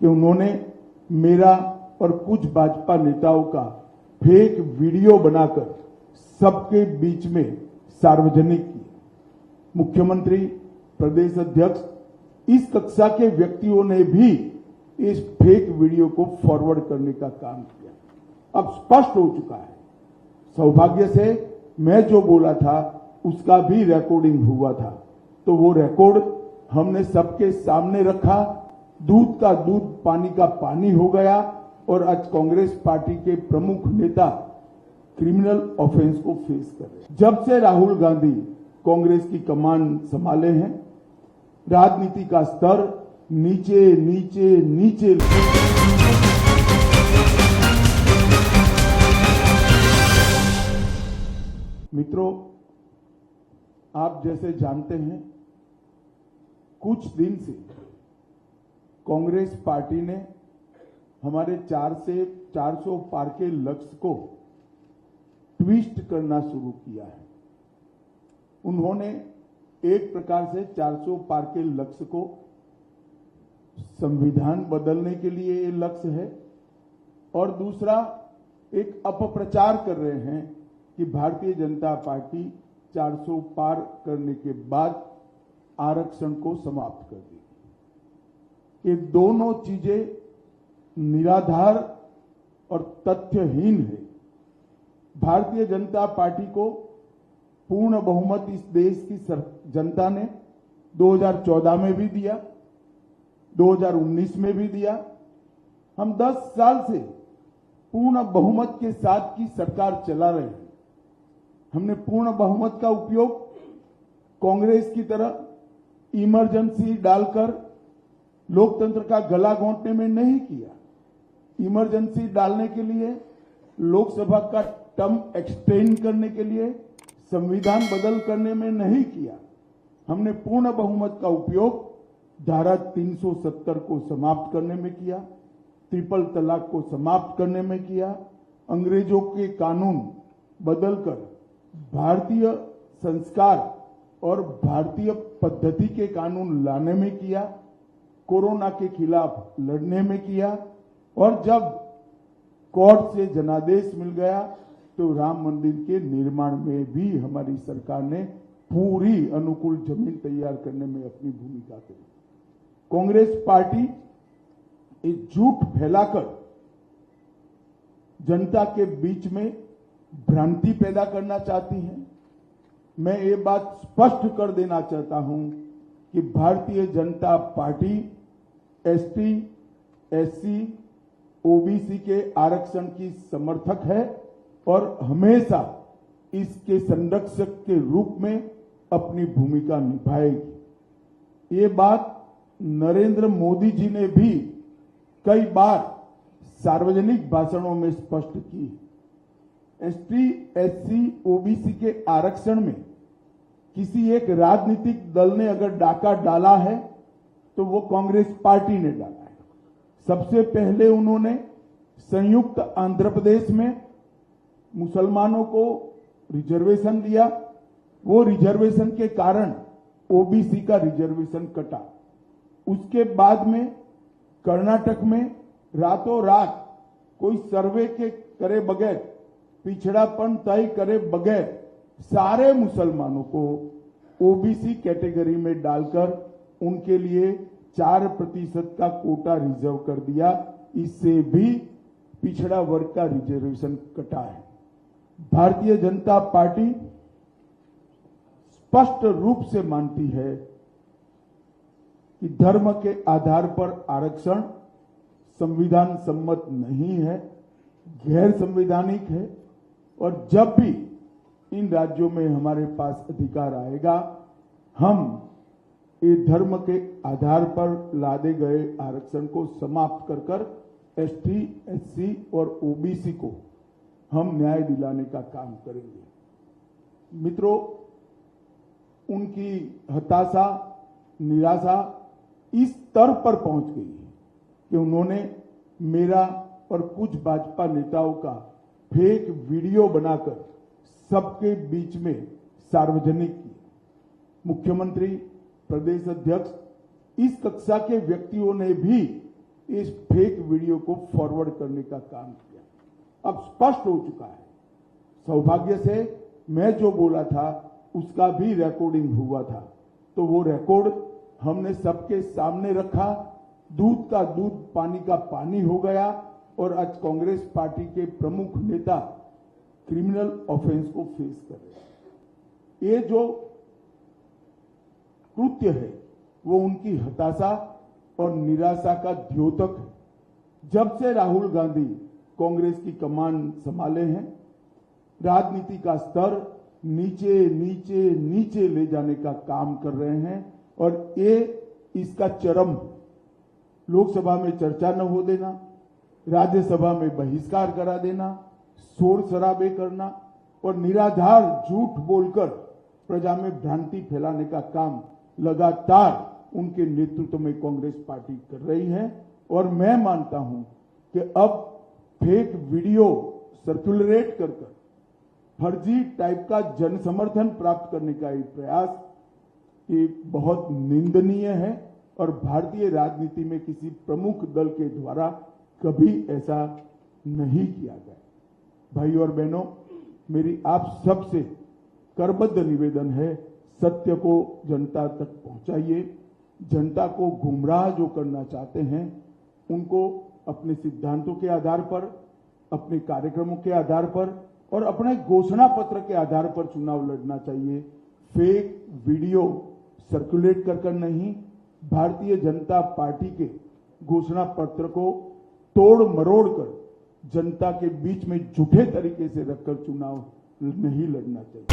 कि उन्होंने मेरा और कुछ भाजपा नेताओं का फेक वीडियो बनाकर सबके बीच में सार्वजनिक किया। मुख्यमंत्री, प्रदेश अध्यक्ष, इस कक्षा के व्यक्तियों ने भी इस फेक वीडियो को फॉरवर्ड करने का काम किया। अब स्पष्ट हो चुका है। सौभाग्य से मैं जो बोला था उसका भी रिकॉर्डिंग हुआ था, तो वो रिकॉर्ड हमने सबके सामने रखा। दूध का दूध, पानी का पानी हो गया और आज कांग्रेस पार्टी के प्रमुख नेता क्रिमिनल ऑफेंस को फेस कर रहे हैं। जब से राहुल गांधी कांग्रेस की कमान संभाले हैं, राजनीति का स्तर नीचे नीचे नीचे। मित्रों, आप जैसे जानते हैं, कुछ दिन से कांग्रेस पार्टी ने हमारे 400 पार के लक्ष्य को ट्विस्ट करना शुरू किया है। उन्होंने एक प्रकार से 400 पार के लक्ष्य को संविधान बदलने के लिए ये लक्ष्य है, और दूसरा एक अपप्रचार कर रहे हैं कि भारतीय जनता पार्टी 400 पार करने के बाद आरक्षण को समाप्त कर देगी। ये दोनों चीजें निराधार और तथ्यहीन है। भारतीय जनता पार्टी को पूर्ण बहुमत इस देश की जनता ने 2014 में भी दिया, 2019 में भी दिया। हम 10 साल से पूर्ण बहुमत के साथ की सरकार चला रहे हैं। हमने पूर्ण बहुमत का उपयोग कांग्रेस की तरह इमरजेंसी डालकर लोकतंत्र का गला घोंटने में नहीं किया। इमरजेंसी डालने के लिए, लोकसभा का टर्म एक्सटेंड करने के लिए, संविधान बदल करने में नहीं किया। हमने पूर्ण बहुमत का उपयोग धारा 370 को समाप्त करने में किया, ट्रिपल तलाक को समाप्त करने में किया, अंग्रेजों के कानून बदलकर भारतीय संस्कार और भारतीय पद्धति के कानून लाने में किया, कोरोना के खिलाफ लड़ने में किया, और जब कोर्ट से जनादेश मिल गया तो राम मंदिर के निर्माण में भी हमारी सरकार ने पूरी अनुकूल जमीन तैयार करने में अपनी भूमिका करी। कांग्रेस पार्टी एक झूठ फैलाकर जनता के बीच में भ्रांति पैदा करना चाहती है। मैं ये बात स्पष्ट कर देना चाहता हूं कि Bharatiya Janata party ST, SC, OBC के आरक्षण की समर्थक है और हमेशा इसके संरक्षक के रूप में अपनी भूमिका निभाएगी। ये बात नरेंद्र मोदी जी ने भी कई बार सार्वजनिक भाषणों में स्पष्ट की। एसटी, एससी, ओबीसी के आरक्षण में किसी एक राजनीतिक दल ने अगर डाका डाला है तो वो कांग्रेस पार्टी ने डाला है। सबसे पहले उन्होंने संयुक्त आंध्र प्रदेश में मुसलमानों को रिजर्वेशन दिया। वो रिजर्वेशन के कारण ओबीसी का रिजर्वेशन कटा। उसके बाद में कर्नाटक में रातों रात कोई सर्वे के करे बगैर, पिछड़ापन तय करे बगैर सारे मुसलमानों को ओबीसी कैटेगरी में डालकर उनके लिए 4% का कोटा रिजर्व कर दिया। इससे भी पिछड़ा वर्ग का रिजर्वेशन कटा है। भारतीय जनता पार्टी स्पष्ट रूप से मानती है कि धर्म के आधार पर आरक्षण संविधान सम्मत नहीं है, गैर संवैधानिक है, और जब भी इन राज्यों में हमारे पास अधिकार आएगा, हम ये धर्म के आधार पर लादे गए आरक्षण को समाप्त कर कर एसटी, एससी और ओबीसी को हम न्याय दिलाने का काम करेंगे। मित्रों, उनकी हताशा, निराशा इस स्तर पर पहुंच गई है कि उन्होंने मेरा और कुछ भाजपा नेताओं का फेक वीडियो बनाकर सबके बीच में सार्वजनिक किया। मुख्यमंत्री, प्रदेश अध्यक्ष, इस कक्षा के व्यक्तियों ने भी इस फेक वीडियो को फॉरवर्ड करने का काम किया। अब स्पष्ट हो चुका है। सौभाग्य से मैं जो बोला था उसका भी रिकॉर्डिंग हुआ था, तो वो रिकॉर्ड हमने सबके सामने रखा। दूध का दूध, पानी का पानी हो गया और आज कांग्रेस पार्टी के प्रमुख नेता क्रिमिनल ऑफेंस को फेस कर रहे हैं। ये जो कृत्य है वो उनकी हताशा और निराशा का द्योतक है। जब से राहुल गांधी कांग्रेस की कमान संभाले हैं, राजनीति का स्तर नीचे नीचे नीचे ले जाने का काम कर रहे हैं और ये इसका चरम, लोकसभा में चर्चा न हो देना, राज्यसभा में बहिष्कार करा देना, शोर शराबे करना और निराधार झूठ बोलकर प्रजा में भ्रांति फैलाने का काम लगातार उनके नेतृत्व में कांग्रेस पार्टी कर रही है। और मैं मानता हूं कि अब फेक वीडियो सर्कुलेट कर फर्जी टाइप का जन समर्थन प्राप्त करने का ये प्रयास ये बहुत निंदनीय है और भारतीय राजनीति में किसी प्रमुख दल के द्वारा कभी ऐसा नहीं किया गया। भाई और बहनों, मेरी आप सबसे करबद्ध निवेदन है, सत्य को जनता तक पहुंचाइए। जनता को गुमराह जो करना चाहते हैं उनको अपने सिद्धांतों के आधार पर, अपने कार्यक्रमों के आधार पर और अपने घोषणा पत्र के आधार पर चुनाव लड़ना चाहिए। फेक वीडियो सर्कुलेट कर नहीं, भारतीय जनता पार्टी के घोषणा पत्र को तोड़ मरोड़ कर जनता के बीच में झूठे तरीके से रखकर चुनाव नहीं लड़ना चाहिए।